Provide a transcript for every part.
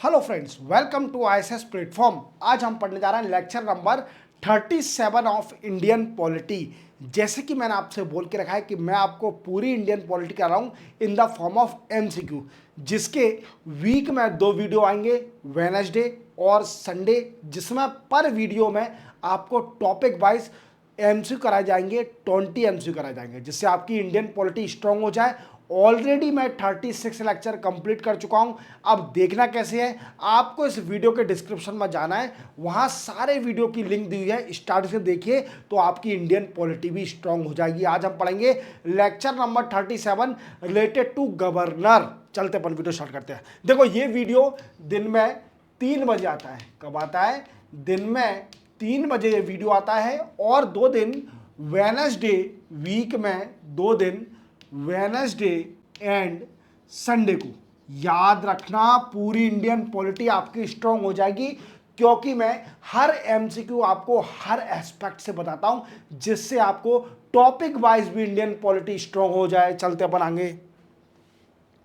Hello friends, welcome to ISS platform. आज हम पढ़ने जा रहे हैं lecture number 37 of Indian polity. जैसे कि मैंने आपसे बोल के रखा है कि मैं आपको पूरी इंडियन पॉलिटी करा रहा हूँ in the form of MCQ, जिसके वीक में 2 वीडियो आएंगे, वेडनेसडे और संडे, जिसमें पर वीडियो में आपको टॉपिक वाइज एमसीक्यू कराए जाएंगे, 20 एमसीक्यू कराए जाएंगे, जिससे आपकी इंडियन पॉलिटी स्ट्रांग हो जाए। ऑलरेडी मैं 36 लेक्चर कंप्लीट कर चुका हूं। अब देखना कैसे है, आपको इस वीडियो के डिस्क्रिप्शन में जाना है, वहां सारे वीडियो की लिंक दी हुई है, स्टार्ट से देखिए तो आपकी इंडियन पॉलिटी भी स्ट्रांग हो जाएगी। आज हम पढ़ेंगे lecture number 37 related to governor. चलते अपन वीडियो स्टार्ट करते हैं। देखो, ये वीडियो दिन में 3 बजे आता है। कब आता है? दिन में 3 बजे ये वीडियो आता है, और 2 दिन वेडनेसडे, वीक में 2 दिन वेडनेसडे एंड संडे को। याद रखना, पूरी इंडियन पॉलिटी आपकी स्ट्रांग हो जाएगी, क्योंकि मैं हर एमसीक्यू आपको हर एस्पेक्ट से बताता हूं, जिससे आपको टॉपिक वाइज भी इंडियन पॉलिटी स्ट्रांग हो जाए। चलते अपन आगे।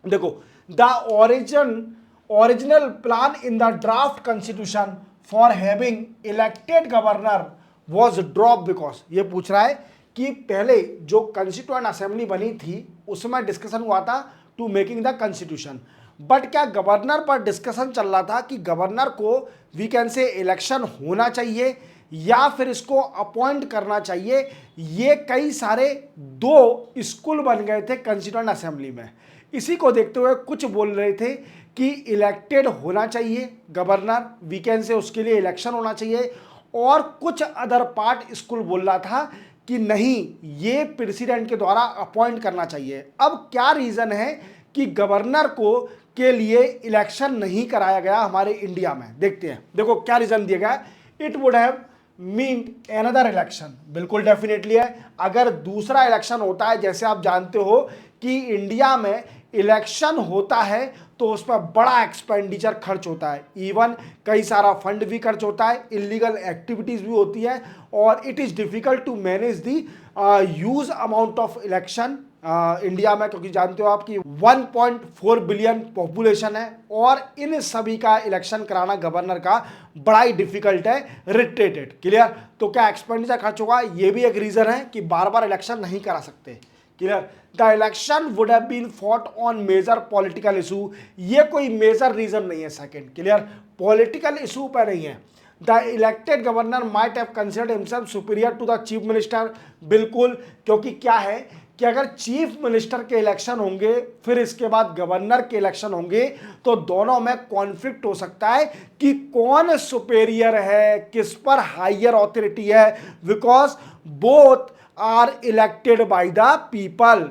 देखो, the original plan in the draft constitution for having elected governor was drop because, ये पूछ रहा है कि पहले जो कॉन्स्टिट्यूएंट असेंबली बनी थी उसमें डिस्कशन हुआ था to making the constitution, but क्या गवर्नर पर डिस्कशन चल रहा था कि गवर्नर को वी कैन से इलेक्शन होना चाहिए या फिर इसको अपॉइंट करना चाहिए। ये कई सारे 2 स्कूल बन गए थे कॉन्स्टिट्यूएंट असेंबली में। इसी को देखते हुए कुछ बोल रहे थे कि इलेक्टेड होना चाहिए गवर्नर, वी कैन से उसके लिए इलेक्शन होना चाहिए, और कुछ अदर पार्ट स्कूल बोल रहा था कि नहीं, ये प्रेसिडेंट के द्वारा अपॉइंट करना चाहिए। अब क्या रीजन है कि गवर्नर को के लिए इलेक्शन नहीं कराया गया हमारे इंडिया में? देखते हैं। देखो क्या रीजन दिया गया। It would have meant another election. बिल्कुल डेफिनेटली है। अगर दूसरा इलेक्शन होता है, जैसे आप जानते हो कि इंडिया में इलेक्शन होता है तो उस पर बड़ा एक्सपेंडिचर खर्च होता है, इवन कई सारा फंड भी खर्च होता है, इलीगल एक्टिविटीज भी होती है, और it is difficult to manage the huge amount of election India में, क्योंकि जानते हो आप कि 1.4 बिलियन पॉपुलेशन है, और इन सभी का इलेक्शन कराना गवर्नर का बड़ा ही डिफिकल्ट है, रिट्रेटेड। क्लियर? तो क्या एक्सपेंडिचर खर्च होगा, ये भी एक रीजन है कि बार बार इलेक्शन नहीं करा सकते। Clear? The election would have been fought on major political issue. ये कोई मेजर रीजन नहीं है। सेकंड, क्लियर, पॉलिटिकल इशू पर नहीं है। The elected governor might have considered himself superior to the chief minister. बिल्कुल, क्योंकि क्या है कि अगर चीफ मिनिस्टर के इलेक्शन होंगे फिर इसके बाद गवर्नर के इलेक्शन होंगे, तो दोनों में कॉन्फ्लिक्ट हो सकता है कि कौन सुपेरियर है, किस पर हायर ऑथोरिटी है, because both are elected by the people.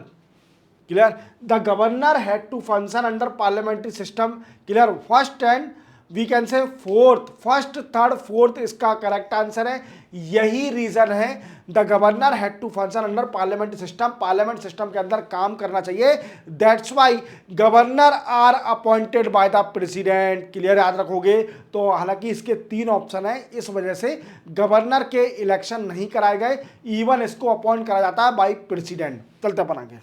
Clear? The governor had to function under parliamentary system. Clear? First and we can say fourth, first, third, fourth इसका करेक्ट आंसर है। यही reason है, the governor had to function under parliamentary system, parliament system के अंदर काम करना चाहिए। That's why governor are appointed by the president. Clear? याद रखोगे। तो हालांकि इसके 3 ऑप्शन है, इस वजह से गवर्नर के इलेक्शन नहीं कराए गए, इवन इसको अपॉइंट करा जाता है बाई प्रेसिडेंट। चलते अपन आगे।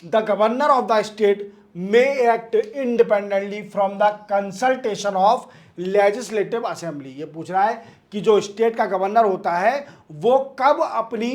The governor of the state may act independently from the consultation of legislative assembly। ये पूछ रहा है कि जो स्टेट का गवर्नर होता है वो कब अपनी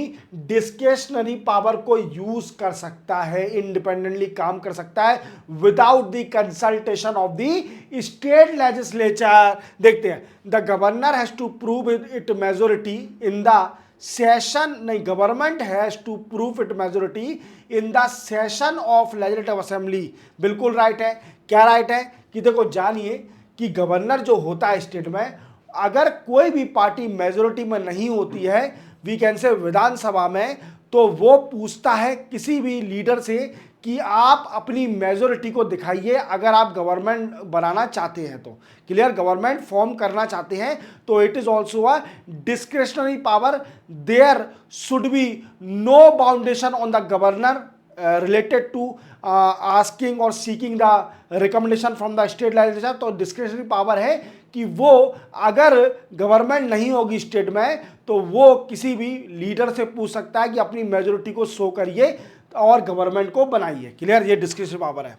डिस्क्रिशनरी पावर को यूज कर सकता है, इंडिपेंडेंटली काम कर सकता है, without the consultation of the state legislature. देखते हैं। The governor has to prove it majority in the session, नहीं, government has to prove it majority in the session of legislative assembly. बिल्कुल राइट है। क्या राइट है कि देखो, जानिए कि गवर्नर जो होता है स्टेट में, अगर कोई भी पार्टी मेजोरिटी में नहीं होती है, वी कैन से विधानसभा में, तो वो पूछता है किसी भी लीडर से कि आप अपनी मेजोरिटी को दिखाइए अगर आप गवर्नमेंट बनाना चाहते हैं तो। क्लियर? गवर्नमेंट फॉर्म करना चाहते हैं तो it is also a discretionary power. There should be no boundation on the governor related to asking और seeking the recommendation from the state legislature. तो डिस्क्रिशनरी पावर है कि वो अगर गवर्नमेंट नहीं होगी स्टेट में तो वो किसी भी लीडर से पूछ सकता है कि अपनी मेजोरिटी को शो करिए और गवर्नमेंट को बनाइए। क्लियर? ये डिस्क्रिशनरी पावर है।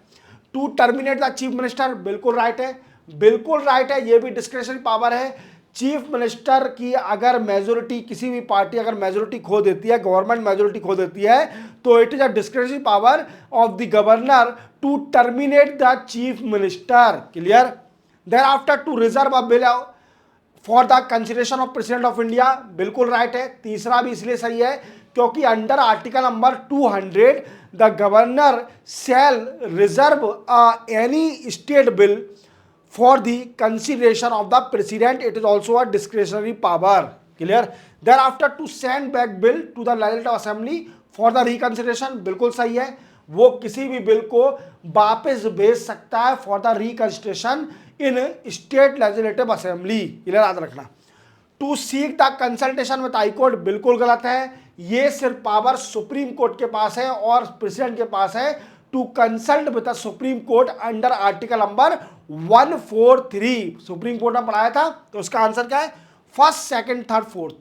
To terminate the chief minister, बिल्कुल राइट है, बिल्कुल राइट है, ये भी डिस्क्रिशनरी पावर है। चीफ मिनिस्टर की अगर मेजोरिटी, किसी भी पार्टी अगर मेजोरिटी खो देती है, गवर्नमेंट मेजोरिटी खो देती है, तो it is a discretionary power of the governor to terminate the chief minister. Clear? Thereafter to reserve a bill for the consideration of president of India, बिल्कुल right है। तीसरा भी इसलिए सही है क्योंकि under article number 200 the governor shall reserve any state bill for the consideration of the president. It is also a discretionary power. Clear? Thereafter to send back bill to the legislative assembly for the reconsideration, बिल्कुल सही है, वो किसी भी bill को वापस भेज सकता है for the reconsideration in state legislative assembly. Clear? याद रखना। To seek the consultation with high court, बिल्कुल गलत है, ये सिर्फ पावर सुप्रीम कोर्ट के पास है और प्रेसिडेंट के पास है to consult with the supreme court under article number 143। Supreme court ने पढ़ाया था, तो उसका आंसर क्या है? First, second, third, fourth.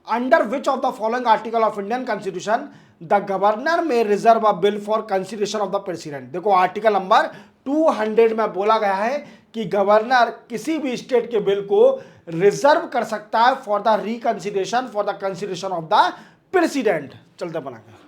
Under which of the following article of Indian constitution the governor may reserve a bill for consideration of the president. देखो article number 200 में बोला गया है कि गवर्नर किसी भी स्टेट के बिल को रिजर्व कर सकता है for the reconsideration, for the consideration of the president. चलते बनाकर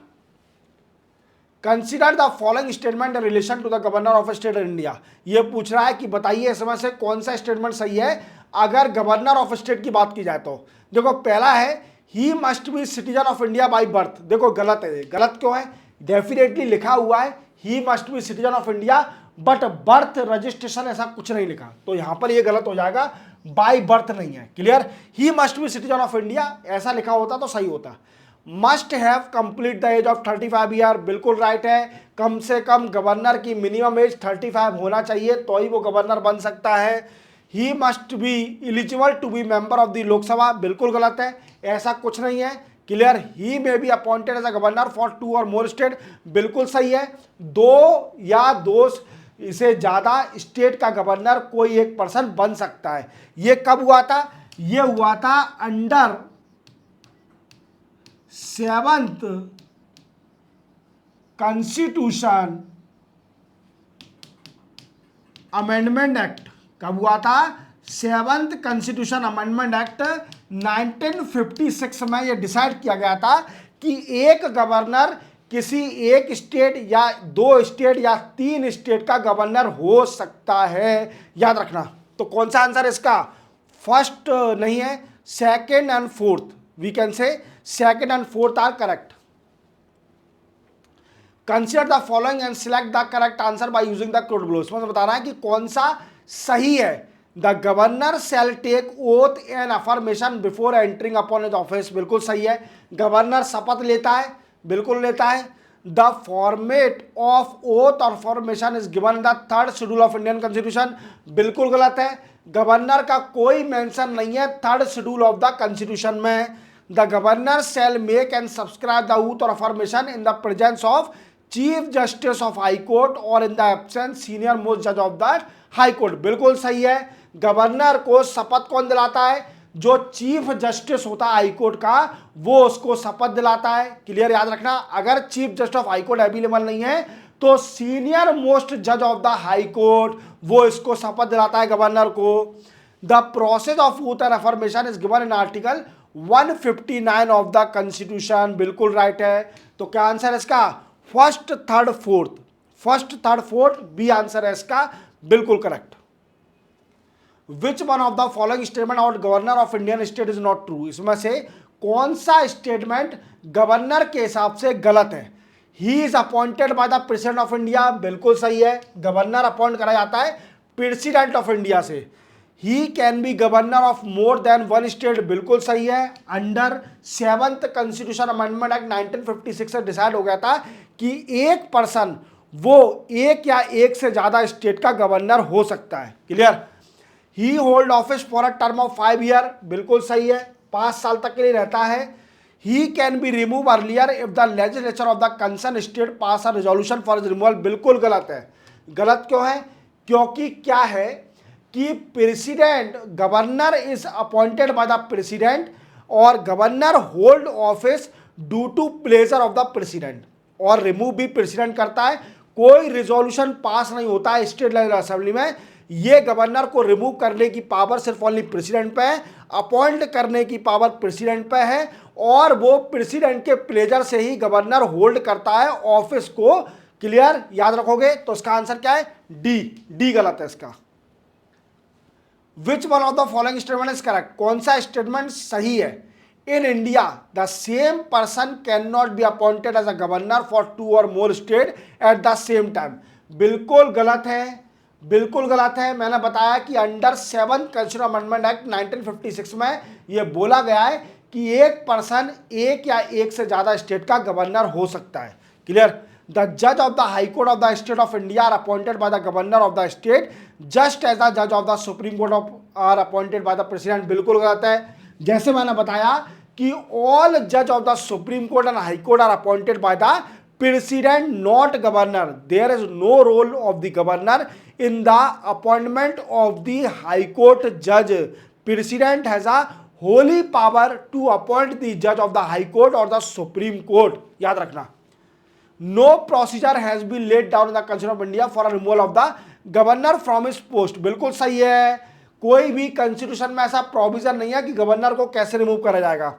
consider the following statement in relation to the governor of state India. ये पूछ रहा है कि बताइए इसमें से कौन सा स्टेटमेंट सही है अगर गवर्नर ऑफ स्टेट की बात की जाए तो। देखो पहला है he must be citizen of India by birth. देखो गलत है, गलत क्यों है? डेफिनेटली लिखा हुआ है he must be citizen of India, but birth registration ऐसा कुछ नहीं लिखा, तो यहां पर ये गलत हो जाएगा, बाई बर्थ नहीं है। Clear? He must be citizen of India ऐसा लिखा होता तो सही होता। Must have complete the age of 35 year, बिल्कुल राइट है, कम से कम गवर्नर की मिनिमम एज 35 होना चाहिए तो ही वो गवर्नर बन सकता है। He must be eligible to be member of the Lok Sabha, बिल्कुल गलत है, ऐसा कुछ नहीं है। Clear? He may be appointed as a governor for 2 or more state, बिल्कुल सही है, 2 या 2 से ज्यादा स्टेट का गवर्नर कोई एक पर्सन बन सकता है। ये कब हुआ था? ये हुआ था under 7th constitution amendment act. कब हुआ था? 7th कॉन्स्टिट्यूशन अमेंडमेंट एक्ट 1956 में यह डिसाइड किया गया था कि एक गवर्नर किसी एक स्टेट या 2 स्टेट या 3 स्टेट का गवर्नर हो सकता है। याद रखना। तो कौन सा आंसर इसका? फर्स्ट नहीं है, second and fourth, we can say second and fourth are correct. Consider the following and select the correct answer by using the code below. इसमें बता रहा है कि कौन सा सही है। The governor shall take oath and affirmation before entering upon his office, बिल्कुल सही है, गवर्नर शपथ लेता है, बिल्कुल लेता है। द फॉर्मेट ऑफ ओथ और formation is given in the 3rd schedule of Indian constitution, बिल्कुल गलत है, गवर्नर का कोई मेंशन नहीं है 3rd schedule of the constitution में। The governor shall make and subscribe the oath और affirmation in the presence of chief justice of high court और in the absence senior most जज ऑफ द हाई कोर्ट, बिल्कुल सही है। Governor को शपथ कौन दिलाता है? जो चीफ जस्टिस होता है हाई कोर्ट का, वो उसको शपथ दिलाता है। क्लियर? याद रखना, अगर chief justice of high court available नहीं है तो सीनियर मोस्ट जज ऑफ द हाई कोर्ट वो इसको शपथ दिलाता है गवर्नर को। The process of oath and affirmation is given in article 159 of the constitution, बिल्कुल राइट है। तो क्या आंसर है इसका? First, third, fourth, first, third, fourth, B answer है इसका, बिल्कुल correct. Which one of the following statement about governor of Indian state is not true. इसमें से कौन सा स्टेटमेंट गवर्नर के हिसाब से गलत है? He is appointed by the president of India, बिल्कुल सही है, गवर्नर अपॉइंट करा जाता है प्रेसिडेंट ऑफ इंडिया से। He can be governor of more than 1 state, बिल्कुल सही है, under 7th constitution amendment act 1956 से डिसाइड हो गया था कि एक पर्सन वो एक या एक से ज्यादा स्टेट का गवर्नर हो सकता है। Clear? He hold office for a term of 5 year, बिल्कुल सही है, 5 साल तक के लिए रहता है। He can be remove earlier if the legislature of the concern state pass a resolution for his removal, बिल्कुल गलत है। गलत क्यों है? क्योंकि क्या है कि president, governor is appointed by the president और governor hold office due to pleasure of the president. और रिमूव भी प्रेसिडेंट करता है। कोई रिजोल्यूशन पास नहीं होता है स्टेट लेवल असेंबली में, ये गवर्नर को रिमूव करने की पावर सिर्फ ओनली प्रेसिडेंट पे है, अपॉइंट करने की पावर प्रेसिडेंट पे है, और वो प्रेसिडेंट के प्लेजर से ही गवर्नर होल्ड करता है ऑफिस को। क्लियर, याद रखोगे। तो इसका आंसर क्या है? डी। डी गलत है इसका। Which one of the following statement is correct? कौन सा स्टेटमेंट सही है? In India the same person can not be appointed as a governor for 2 or more state at the same time. बिल्कुल गलत है, बिल्कुल गलत है। मैंने बताया कि अंडर 7 कंस्टिट्यूशन अमेंडमेंट एक्ट 1956 में यह बोला गया है कि एक पर्सन एक या एक से ज्यादा स्टेट का गवर्नर हो सकता है। क्लियर। द जज of the high court of the state of India are appointed by the governor of the state just as the जज of the supreme court of are appointed by the president. बिल्कुल गलत है। जैसे मैंने बताया कि all जज of the supreme court and high court are appointed by the president not governor. There is no role of the governor in the appointment of the high court जज। President has a holy power to appoint the जज of the high court और the supreme court. याद रखना। No procedure has been laid down in the constitution of India for removal of the governor from his post. बिल्कुल सही है। कोई भी constitution में ऐसा प्रोविजन नहीं है कि गवर्नर को कैसे रिमूव करा जाएगा।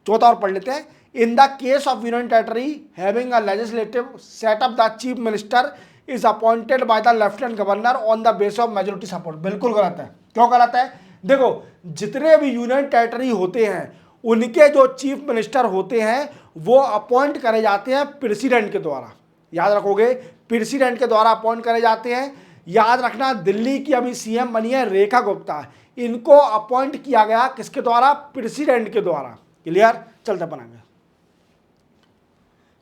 चौथा और पढ़ लेते हैं। In the case of union territory having a legislative setup the chief minister is appointed by the lieutenant governor on the base of majority support. बिल्कुल गलत है। क्यों गलत है? देखो, जितने भी यूनियन टेरिटरी होते हैं उनके जो चीफ मिनिस्टर होते हैं वो अपॉइंट करे जाते हैं प्रेसिडेंट के द्वारा। याद रखोगे, प्रेसिडेंट के द्वारा अपॉइंट करे जाते हैं। याद रखना, दिल्ली की अभी सीएम बनी है रेखा गुप्ता, इनको अपॉइंट किया गया किसके द्वारा? प्रेसिडेंट के द्वारा। क्लियर। चलते बनाएंगे।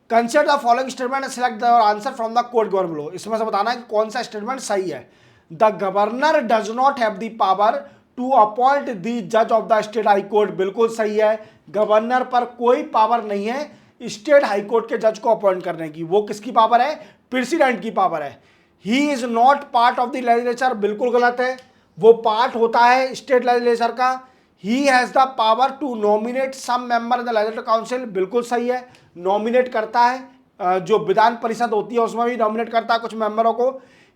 Consider the following statement and select the answer from the court govern below. इसमें से बताना है कि कौन सा स्टेटमेंट सही है। The governor does not have the power to appoint the जज of the state high court. बिल्कुल सही है। गवर्नर पर कोई पावर नहीं है स्टेट हाई कोर्ट के जज को अपॉइंट करने की। वो किसकी पावर है? प्रेसिडेंट की पावर है। He is not part of the legislature. बिल्कुल गलत है। वो पार्ट होता है स्टेट लेजिस्लेचर का। He has the power to nominate some member in the legislative council. बिल्कुल सही है। नॉमिनेट करता है, जो विधान परिषद होती है उसमें भी नॉमिनेट करता है कुछ मेंबरों को।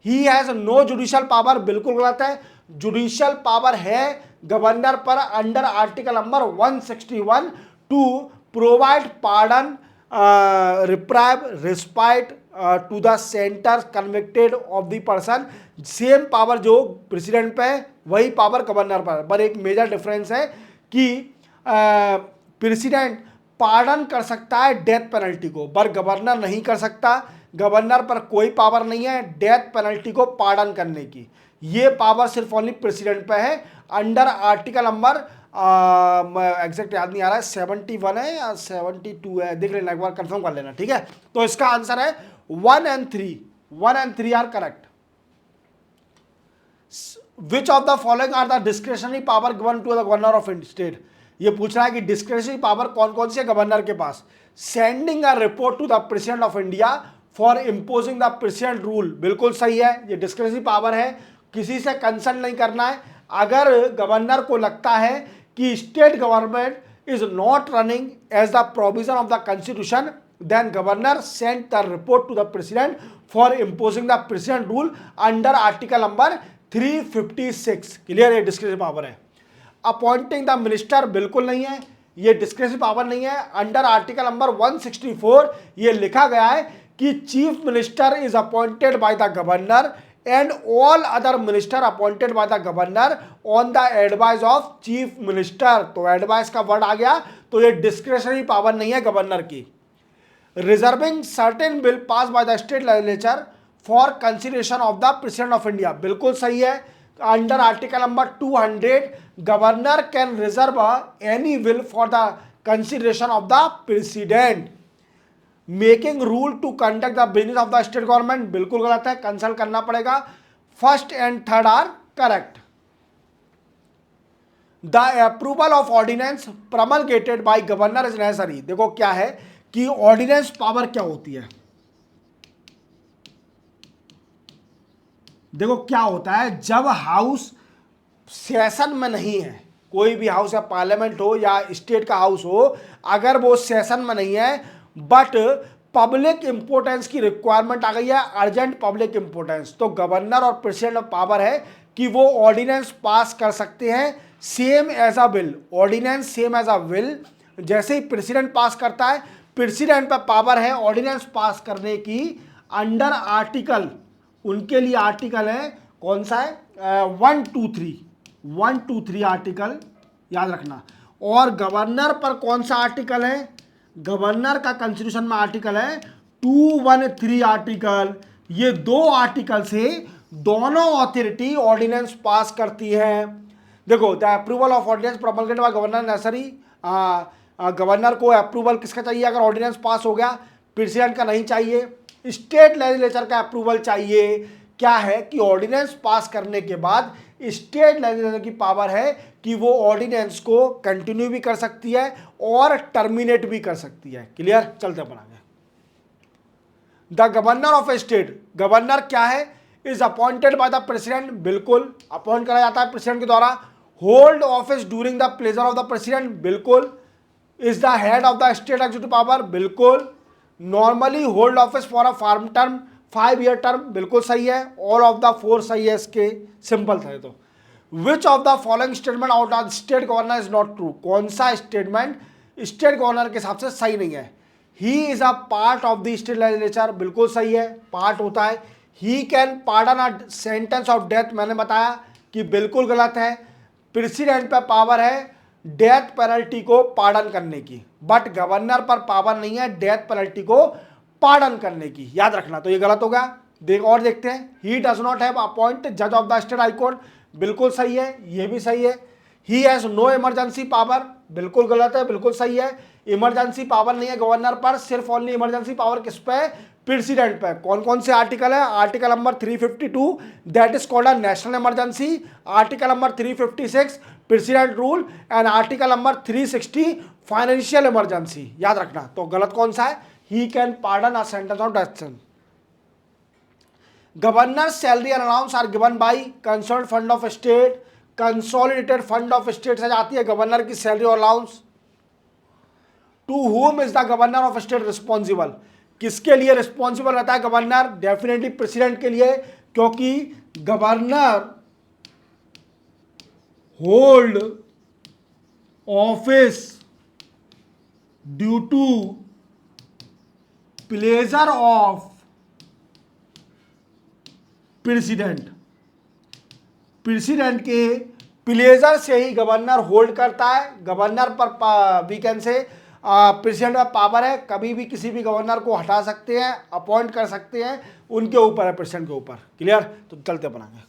He has no judicial power. बिल्कुल गलत है। जुडिशियल पावर है गवर्नर पर under article number 161 to provide pardon, reprieve, respite to the centre convicted of the person. Same power जो प्रेसिडेंट पे है वही पावर गवर्नर पर एक मेजर डिफरेंस है कि प्रेसिडेंट पार्डन कर सकता है डेथ पेनल्टी को, पर गवर्नर नहीं कर सकता। गवर्नर पर कोई पावर नहीं है डेथ पेनल्टी को पार्डन करने की। ये पावर सिर्फ ओनली प्रेसिडेंट पे है अंडर आर्टिकल नंबर एग्जैक्ट याद नहीं आ रहा है, 71 है या 72 है, देख लेना एक बार, कंफर्म कर लेना। ठीक है। तो इसका आंसर है 1 and 3। 1 and 3 are correct. Which of the following are the discretionary power given to the governor of state. ये पूछ रहा है कि डिस्क्रिशनरी पावर कौन कौन सी है गवर्नर के पास। Sending a report to the president of India for imposing the president rule. बिल्कुल सही है। ये डिस्क्रिशनरी पावर है, किसी से कंसल्ट नहीं करना है। अगर गवर्नर को लगता है कि state government is not running as the provision of the constitution, then governor sent the report to the president for imposing the president rule under article number 356। Clear है। डिस्क्रिशनरी पावर है। Appointing the minister बिल्कुल नहीं है, ये discretionary power नहीं है। Under article number 164 ये लिखा गया है कि chief minister is appointed by the governor and all other minister appointed by the governor on the advice of chief minister. तो एडवाइस का वर्ड आ गया, तो ये डिस्क्रिशनरी पावर नहीं है गवर्नर की। Reserving certain bill pass by the state legislature for consideration of the president of India. बिल्कुल सही है। Under article number 200 governor can reserve any bill for the consideration of the president. Making rule to conduct the business of the state government. बिल्कुल गलत है, consult करना पड़ेगा। First and third are correct. The approval of ordinance promulgated by governor is necessary. देखो क्या है कि ordinance power क्या होती है। देखो क्या होता है, जब हाउस सेशन में नहीं है, कोई भी हाउस या पार्लियामेंट हो या स्टेट का हाउस हो, अगर वो सेशन में नहीं है बट पब्लिक इंपोर्टेंस की रिक्वायरमेंट आ गई है, अर्जेंट पब्लिक इंपोर्टेंस। तो गवर्नर और प्रेसिडेंट में पावर है कि वो ऑर्डिनेंस पास कर सकते हैं same as a bill, ordinance same as a bill. जैसे ही प्रेसिडेंट पास करता है, प्रेसिडेंट पर पावर है ऑर्डिनेंस पास करने की अंडर आर्टिकल, उनके लिए आर्टिकल है कौन सा है, 123 आर्टिकल याद रखना। और गवर्नर पर कौन सा आर्टिकल है, गवर्नर का कॉन्स्टिट्यूशन में आर्टिकल है 213 आर्टिकल। ये दो आर्टिकल से दोनों अथॉरिटी ऑर्डिनेंस पास करती है। देखो, the approval of ordinance promulgated by governor necessary, governor को अप्रूवल किसका चाहिए अगर ऑर्डिनेंस पास हो गया, प्रेसिडेंट का नहीं चाहिए। स्टेट लेजिस्लेचर का अप्रूवल चाहिए। क्या है कि ऑर्डिनेंस पास करने के बाद स्टेट लेजिस्लेचर की पावर है कि वो ऑर्डिनेंस को कंटिन्यू भी कर सकती है और टर्मिनेट भी कर सकती है। क्लियर, चलते अपन आगे। The governor of a state, governor क्या है, is appointed by the president, बिल्कुल अपॉइंट करा जाता है प्रेसिडेंट के द्वारा। Hold office during the pleasure of the president, बिल्कुल। Is the head of the state executive power, बिल्कुल। Normally hold office for a firm term, 5 year term, बिल्कुल सही है। ऑल ऑफ द 4 सही है इसके, सिंपल था ये तो। विच of the following statement out of state governor is not true, कौन सा स्टेटमेंट स्टेट गवर्नर के हिसाब से सही नहीं है। He is a part of the state legislature, बिल्कुल सही है, पार्ट होता है। He can pardon a sentence of death, मैंने बताया कि बिल्कुल गलत है। प्रेसिडेंट पर पावर है डेथ पेनल्टी को पार्डन करने की, बट गवर्नर पर पावर नहीं है डेथ पेनल्टी को पार्डन करने की, याद रखना। तो ये गलत हो गया। और देखते हैं, he does not have appoint जज of the state high court, बिल्कुल सही है, ये भी सही है। He has no emergency power, बिल्कुल गलत है, बिल्कुल सही है। इमरजेंसी पावर नहीं है गवर्नर पर, सिर्फ ओनली इमरजेंसी पावर किस पे, प्रेसिडेंट पे। कौन कौन से आर्टिकल है, article number 352 that is called a national emergency, article number 356 president rule, and article number 360 financial emergency, याद रखना। तो गलत कौन सा है, he can pardon a sentence of death. Governor salary and allowance are given by concern fund of state, consolidated fund of state से जाती है गवर्नर की सैलरी और allowance. To whom is the governor of state responsible, किसके लिए responsible रहता है governor, definitely president के लिए, क्योंकि governor hold office due to pleasure of president, president के प्लेजर से ही गवर्नर होल्ड करता है। गवर्नर पर वी कैन से प्रेसिडेंट का पावर है, कभी भी किसी भी गवर्नर को हटा सकते हैं, अपॉइंट कर सकते हैं, उनके ऊपर है, प्रेसिडेंट के ऊपर। क्लियर, तो चलते बनाएंगे।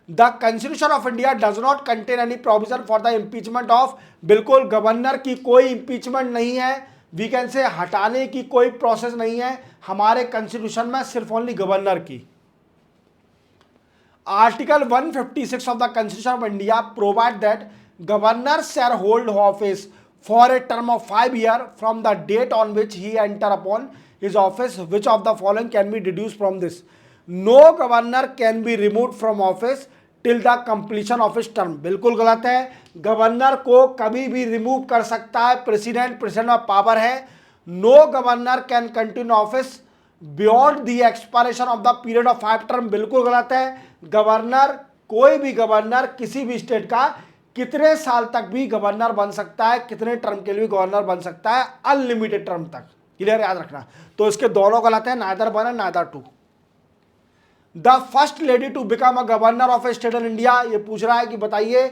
The constitution of India does not contain any provision for the impeachment of, बिल्कुल गवर्नर की कोई इम्पीचमेंट नहीं है, वी कैन से हटाने की कोई प्रोसेस नहीं है हमारे कॉन्स्टिट्यूशन में, सिर्फ ओनली गवर्नर की। Article 156 of the Constitution of India provide that governor shall hold office for a term of 5 years from the date on which he enter upon his office. Which of the following can be deduced from this? No governor can be removed from office till the completion of his term. बिल्कुल गलत है, governor को कभी भी remove कर सकता है president, president में पावर है। No governor can continue office beyond the expiration of the period of 5 term, बिल्कुल गलत है। गवर्नर, कोई भी गवर्नर किसी भी स्टेट का कितने साल तक भी गवर्नर बन सकता है, कितने टर्म के लिए गवर्नर बन सकता है, अनलिमिटेड टर्म तक। क्लियर, याद रखना। तो इसके दोनों गलत है, neither 1 and neither 2। The first lady to become a governor of a state in India, ये पूछ रहा है कि बताइए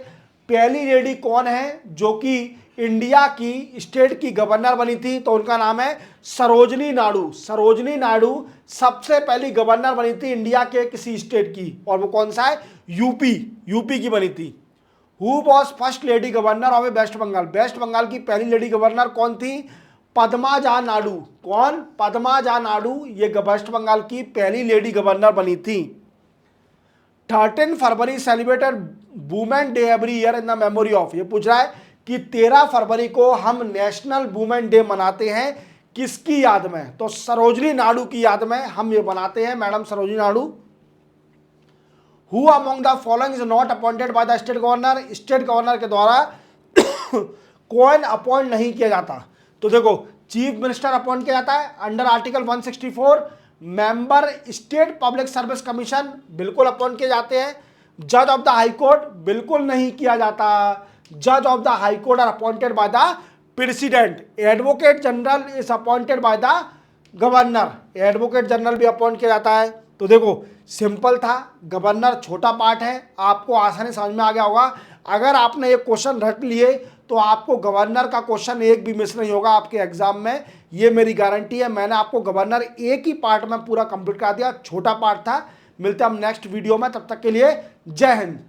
पहली लेडी कौन है जो कि इंडिया की स्टेट की गवर्नर बनी थी, तो उनका नाम है सरोजनी नायडू। सरोजनी नायडू सबसे पहली गवर्नर बनी थी इंडिया के किसी स्टेट की, और वो कौन सा है, यूपी की बनी थी। Who was first lady governor of West Bengal, West Bengal की पहली लेडी गवर्नर कौन थी, पद्माजा नायडू। कौन, पद्माजा नायडू, ये वेस्ट बंगाल की पहली लेडी गवर्नर बनी थी। 13 फरवरी celebrated women day every year in the memory of, ये पूछ रहा है कि 13 फरवरी को हम नेशनल वुमेन डे मनाते हैं, किसकी याद में, तो सरोजनी नायडू की याद में हम ये मनाते हैं, madam Sarojini Naidu. Who among the following is not appointed by the state governor, state governor के द्वारा कौन अपॉइंट नहीं किया जाता, तो देखो चीफ मिनिस्टर अपॉइंट किया जाता है under article 164। Member state public service commission बिल्कुल अपॉइंट किए जाते हैं। जज ऑफ द हाई कोर्ट बिल्कुल नहीं किया जाता। जज of the high court are appointed by the president. Advocate general is appointed by the governor. Advocate general भी अपॉइंट किया जाता है। तो देखो सिंपल था, गवर्नर छोटा पार्ट है, आपको आसानी समझ में आ गया होगा। अगर आपने ये क्वेश्चन रट लिए तो आपको गवर्नर का क्वेश्चन एक भी मिस नहीं होगा आपके एग्जाम में, ये मेरी गारंटी है। मैंने आपको गवर्नर एक ही पार्ट में पूरा कंप्लीट करा दिया, छोटा पार्ट था। मिलते हैं हम नेक्स्ट वीडियो में, तब तक के लिए जय हिंद।